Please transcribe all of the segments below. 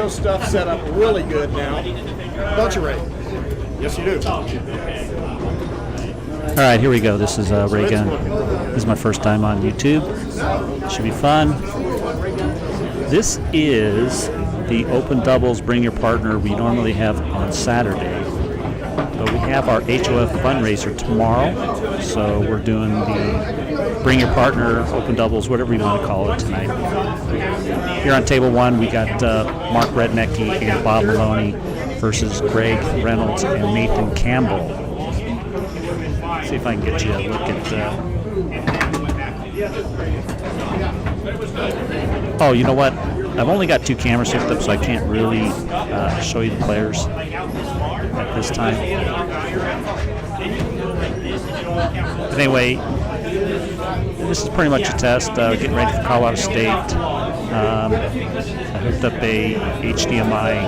video stuff set up really good now. Don't you, Ray? Yes, you do. All right, here we go. This is Ray Gunn. This is my first time on YouTube. Should be fun. This is the Open Doubles Bring Your Partner we normally have on Saturday. But we have our HOF fundraiser tomorrow. So we're doing the Bring Your Partner Open Doubles, whatever you want to call it, tonight. Here on table one, we got Mark Rednecke and Bob Maloney versus Greg Reynolds and Nathan Campbell. See if I can get you a look at. Oh, you know what? I've only got 2 cameras hooked up, so I can't really show you the players at this time. But anyway, this is pretty much a test. Getting ready for Colorado State. I hooked up a HDMI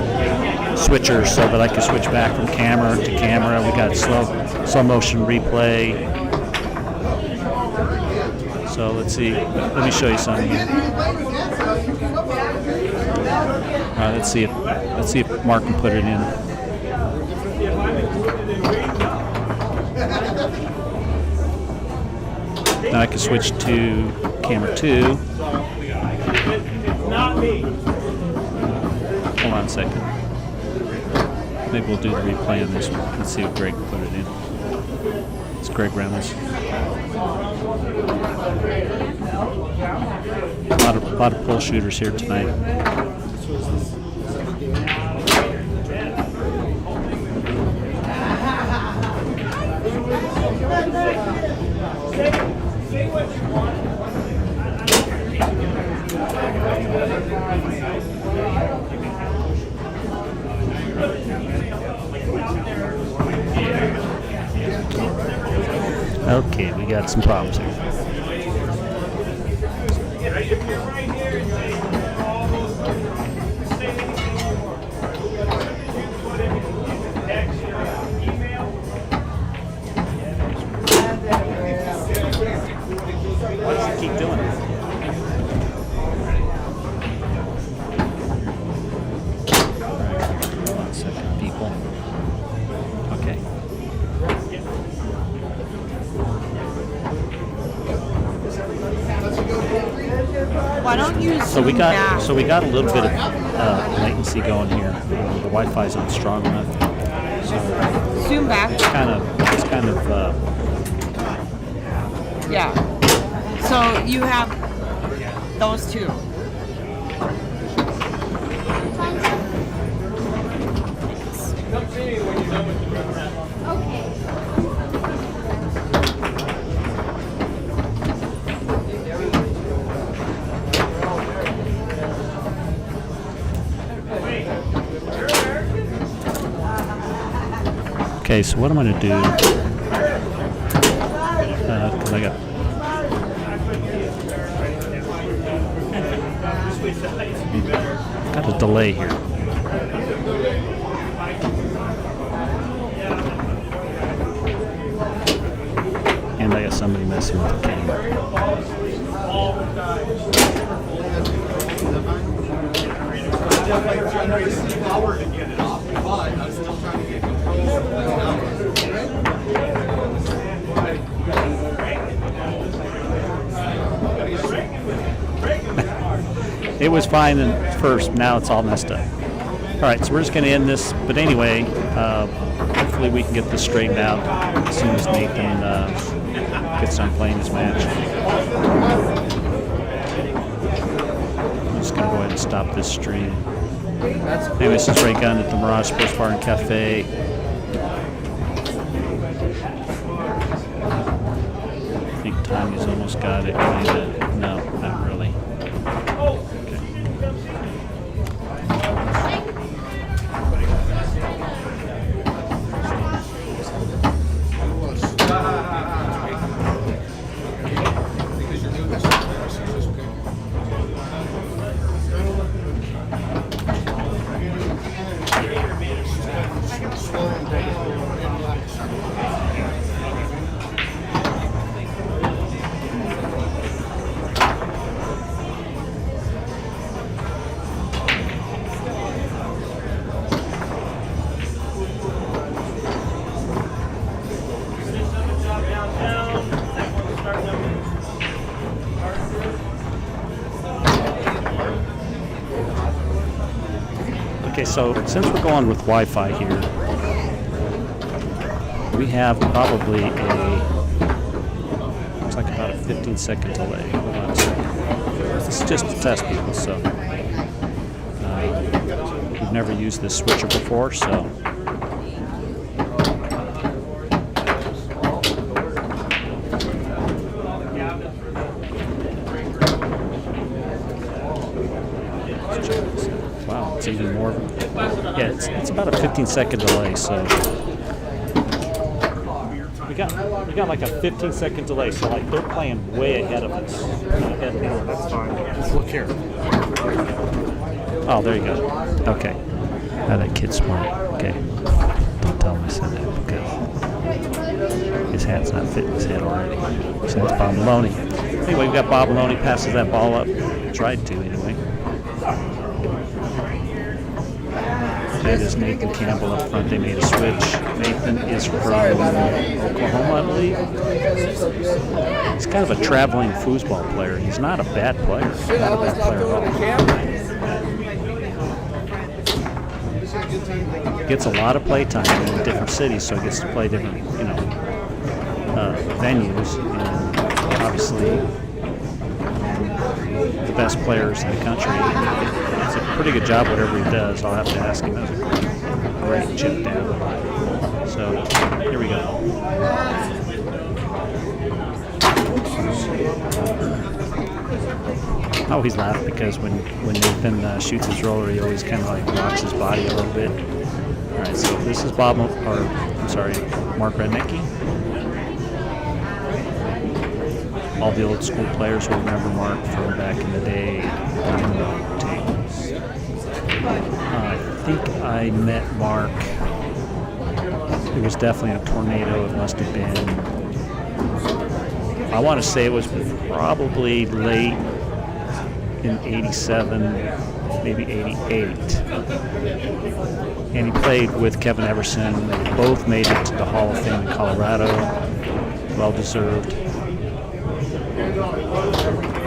switcher so that I can switch back from camera to camera. We got slow motion replay. So let's see. Let me show you something here. All right, let's see if Mark can put it in. Now I can switch to camera 2. Hold on a second. Maybe we'll do the replay on this one. Let's see if Greg can put it in. It's Greg Reynolds. A lot of pull shooters here tonight. Okay, we got some problems here. Why does it keep doing it? Hold on a second, people. Okay. Why don't you So we got a little bit of latency going here. The Wi-Fi's not strong enough. So zoom back? It's kind of Yeah. So you have those two. Okay, so what I'm going to do, because I got a delay here. And I got somebody messing with the camera. It was fine at first, now it's all messed up. All right, so we're just going to end this, but anyway, hopefully we can get this straightened out as soon as Nathan gets done playing his match. I'm just going to go ahead and stop this stream. Anyway, this is Ray Gunn at the Mirage Sports Bar and Cafe. I think Tanya's almost got it, kind of. No, not really. Okay. Okay, so since we're going with Wi-Fi here, we have probably looks like about a 15-second delay. Hold on a second. This is just to test people, so we've never used this switcher before, so. Wow, it's even more. Yeah, it's about a 15-second delay, so we got like a 15-second delay, so like they're playing way ahead of us. That's fine. Just look here. Oh, there you go. Okay. Now that kid's smart. Okay. Don't tell him I said that because his hat's not fitting his head already. So that's Bob Maloney. Anyway, we got Bob Maloney passes that ball up. Tried to, anyway. That is Nathan Campbell up front. They made a switch. Nathan is from Oklahoma, I believe. He's kind of a traveling foosball player. He's not a bad player. Not a bad player at all. Gets a lot of play time in different cities, so he gets to play different, venues. And obviously, the best players in the country. It's a pretty good job, whatever he does. I'll have to ask him. That's a great chip down. So, here we go. I always laugh because when Nathan shoots his roller, he always kind of like rocks his body a little bit. All right, so this is Mark Rednicki. All the old school players will remember Mark from back in the day. I think I met Mark. It was definitely a tornado. It must have been. I want to say it was probably late in '87, maybe '88. And he played with Kevin Everson. They both made it to the Hall of Fame in Colorado. Well deserved.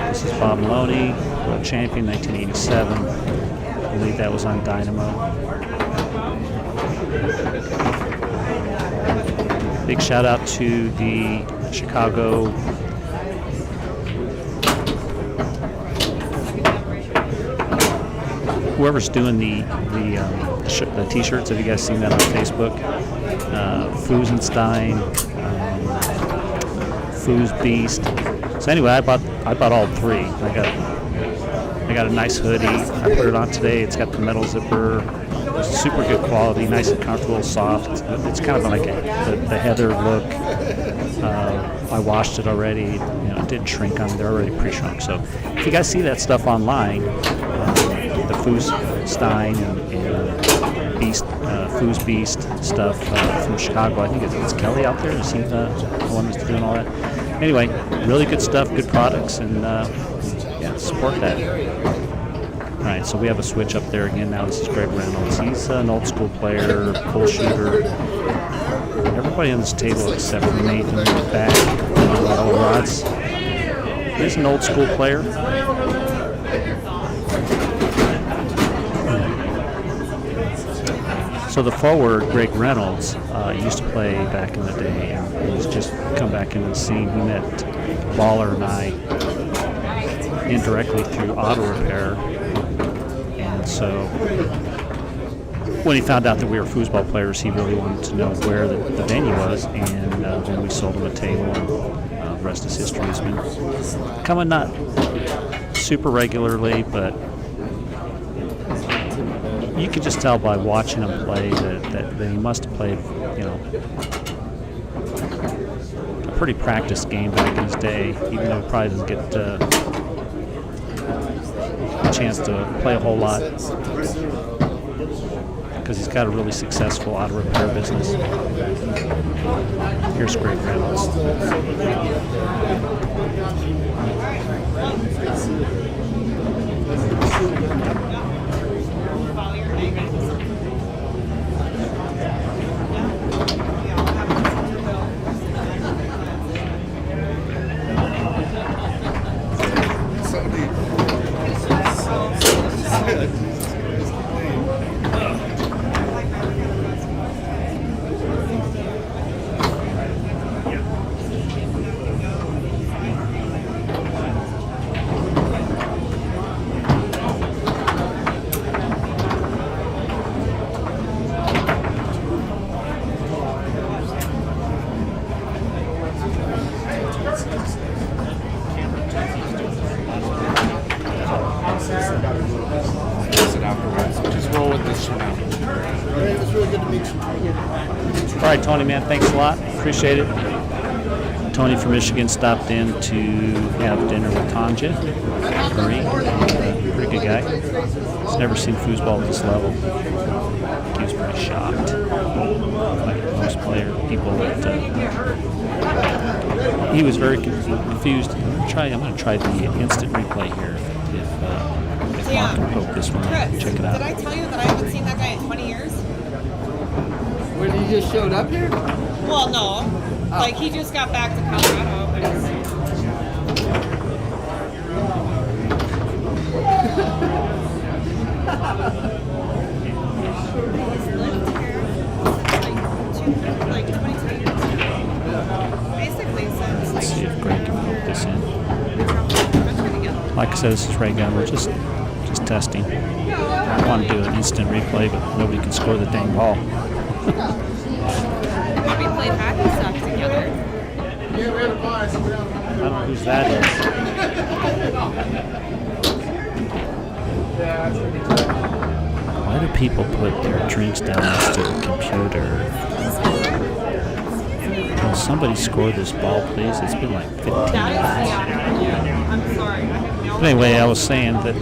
This is Bob Maloney, world champion, 1987. I believe that was on Dynamo. Big shout out to the Chicago whoever's doing the t-shirts. Have you guys seen that on Facebook? Foosenstein, Foos Beast. So anyway, I bought all three. I got a nice hoodie. I put it on today. It's got the metal zipper. It's super good quality, nice and comfortable, soft. It's kind of like the heather look. I washed it already. It didn't shrink on me. They're already pre-shrunk. So if you guys see that stuff online, the Foosstein and Beast, Foos Beast stuff from Chicago. I think it's Kelly out there. Is he the one who's doing all that? Anyway, really good stuff, good products, and support that. All right, so we have a switch up there again now. This is Greg Reynolds. He's an old school player, pull shooter. Everybody on this table except for Nathan in the back on rods. He's an old school player. So the forward, Greg Reynolds, used to play back in the day, and he's just come back into the scene. He met Baller and I indirectly through auto repair, and so when he found out that we were foosball players, he really wanted to know where the venue was, and then we sold him a table, and the rest is history. He's been coming not super regularly, but you can just tell by watching him play that he must have played, a pretty practiced game back in his day, even though he probably doesn't get a chance to play a whole lot because he's got a really successful auto repair business. Here's Greg Reynolds. roll with this for now. Hey, it was really good to meet you. All right, Tony, man, thanks a lot. Appreciate it. Tony from Michigan stopped in to have dinner with Tanja Marie. Pretty good guy. He's never seen foosball at this level. He was pretty shocked. Like most people that he was very confused. I'm going to try the instant replay here. If Mark can poke this one, Chris, check it out. did I tell you that I haven't seen that guy in 20 years? When he just showed up here? Well, no. Like, he just got back to Colorado. But he's lived here like 22 years. Basically, since Let's see if Greg can poke this in. together. Like I said, this is Ray Gunn. We're just testing. I want to do an instant replay, but nobody can score the dang ball. We played hockey stuff together. I don't know whose that is. Why do people put their drinks down next to the computer? Will somebody score this ball, please? It's been like 15 minutes. I'm sorry. I have no But anyway, I was saying that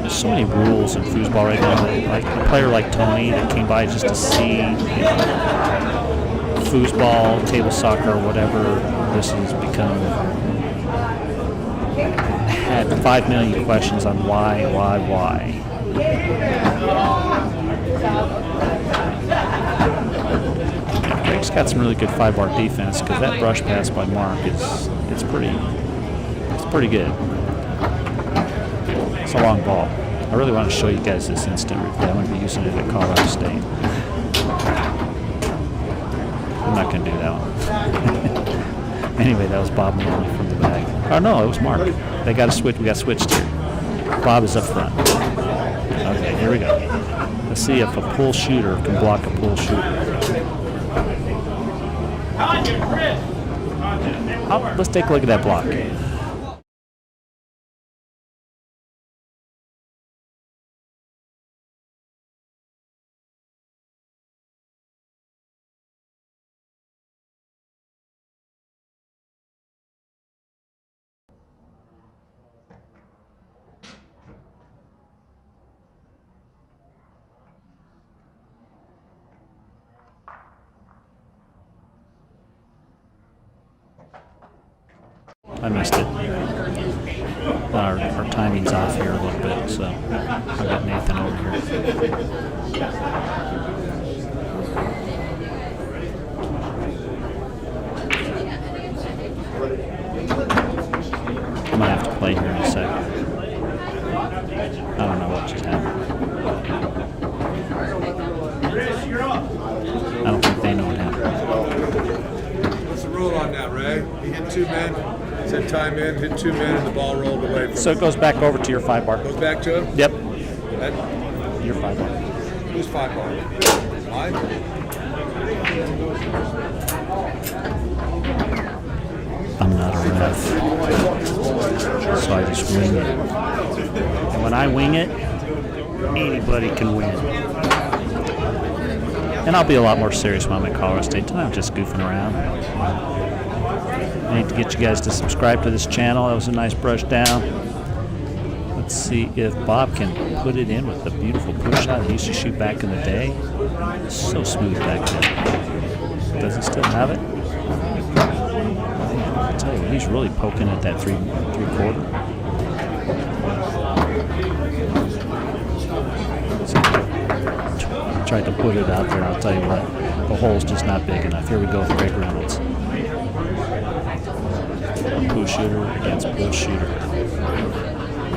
there's so many rules in foosball right now. Like a player like Tony that came by just to see, foosball, table soccer, whatever this has become, had 5 million questions on why. Greg's got some really good 5-bar defense because that brush pass by Mark it's pretty good. It's a long ball. I really want to show you guys this instant replay. I'm going to be using it at Colorado State. I'm not going to do that one. Anyway, that was Bob Maloney from the back. Oh no, it was Mark. They got a switch. We got switched here. Bob is up front. Okay, here we go. Let's see if a pull shooter can block a pull shooter. Oh, let's take a look at that block. I missed it. Our timing's off here a little bit, so I've got Nathan over here. I might have to play here in a second. I don't know what just happened. I don't think they know what happened. What's the rule on that, Ray? He hit 2 men, said time in, hit 2 men, and the ball rolled away from So it goes back over to your 5-bar. Goes back to him? Yep, That, your 5-bar. who's 5-bar? Mine? I'm not a ref, so I just wing it. And when I wing it, anybody can win. And I'll be a lot more serious when I'm at Colorado State. I'm just goofing around. I need to get you guys to subscribe to this channel. That was a nice brush down. Let's see if Bob can put it in with the beautiful push shot he used to shoot back in the day. So smooth back then. Does he still have it? I'll tell you, he's really poking at that three-quarter. Tried to put it out there. I'll tell you what, the hole's just not big enough. Here we go with Greg Reynolds. Pull shooter against pull shooter.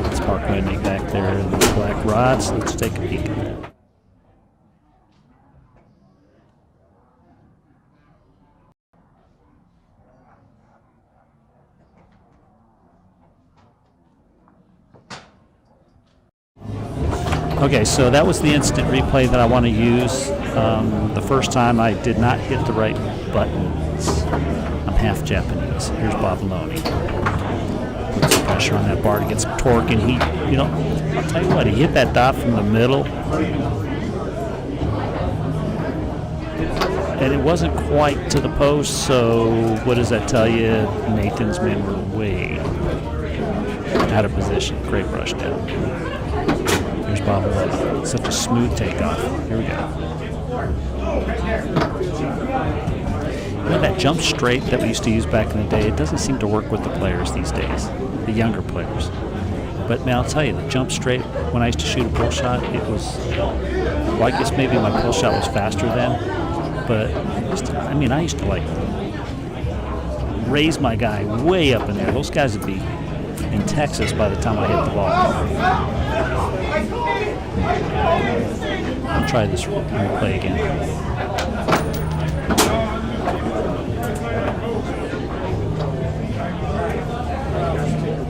It's Mark Rednick back there in the black rods. Let's take a peek at that. Okay, so that was the instant replay that I want to use. The first time I did not hit the right buttons. I'm half Japanese. Here's Bob Maloney. Put some pressure on that bar to get some torque, and I'll tell you what, he hit that dot from the middle. and it wasn't quite to the post, so what does that tell you? Nathan's men were way out of position. Great rush down. Here's Bob Malone. Such a smooth takeoff. Here we go. You know, that jump straight that we used to use back in the day, it doesn't seem to work with the players these days, the younger players. But man, I'll tell you, the jump straight, when I used to shoot a pull shot, it was, well, I guess maybe my pull shot was faster then, but I mean, I used to like raise my guy way up in there. Those guys would be in Texas by the time I hit the ball. I'll try this replay again.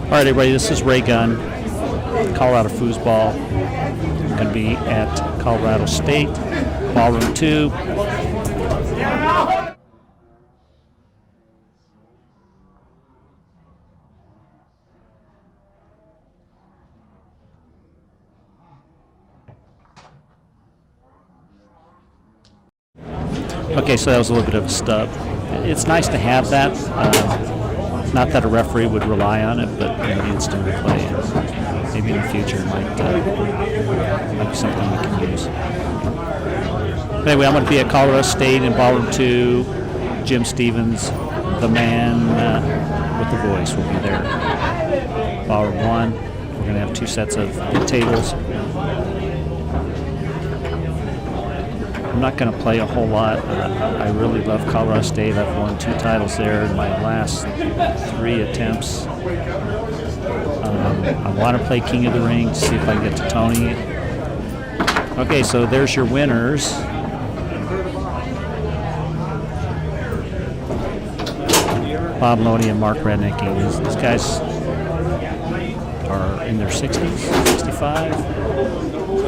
All right, everybody, this is Ray Gunn, Colorado Foosball. I'm going to be at Colorado State, Ballroom 2. Okay, so that was a little bit of a stub. It's nice to have that. Not that a referee would rely on it, but in the instant replay, maybe in the future might be something we can use. But anyway, I'm going to be at Colorado State in Ballroom 2. Jim Stevens, the man with the voice, will be there. Ballroom 1, we're going to have 2 sets of tables. I'm not going to play a whole lot. I really love Colorado State. I've won 2 titles there in my last 3 attempts. I want to play King of the Ring to see if I can get to Tony. Okay, so there's your winners. Bob Loney and Mark Rednicki. These guys are in their 60s, 65,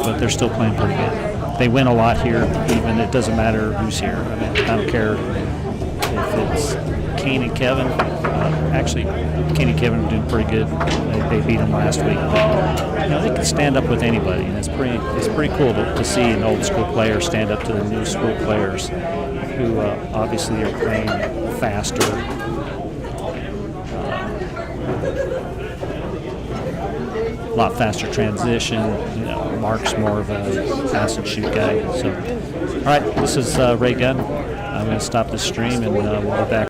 but they're still playing pretty good. They win a lot here, even. It doesn't matter who's here. I mean, I don't care if it's Kane and Kevin. Actually, Kane and Kevin are doing pretty good. They beat them last week. You know, they can stand up with anybody, and it's pretty cool to see an old school player stand up to the new school players who obviously are playing faster. A lot faster transition. You know, Mark's more of a pass and shoot guy. So, all right, this is Ray Gunn. I'm going to stop the stream and we'll be back.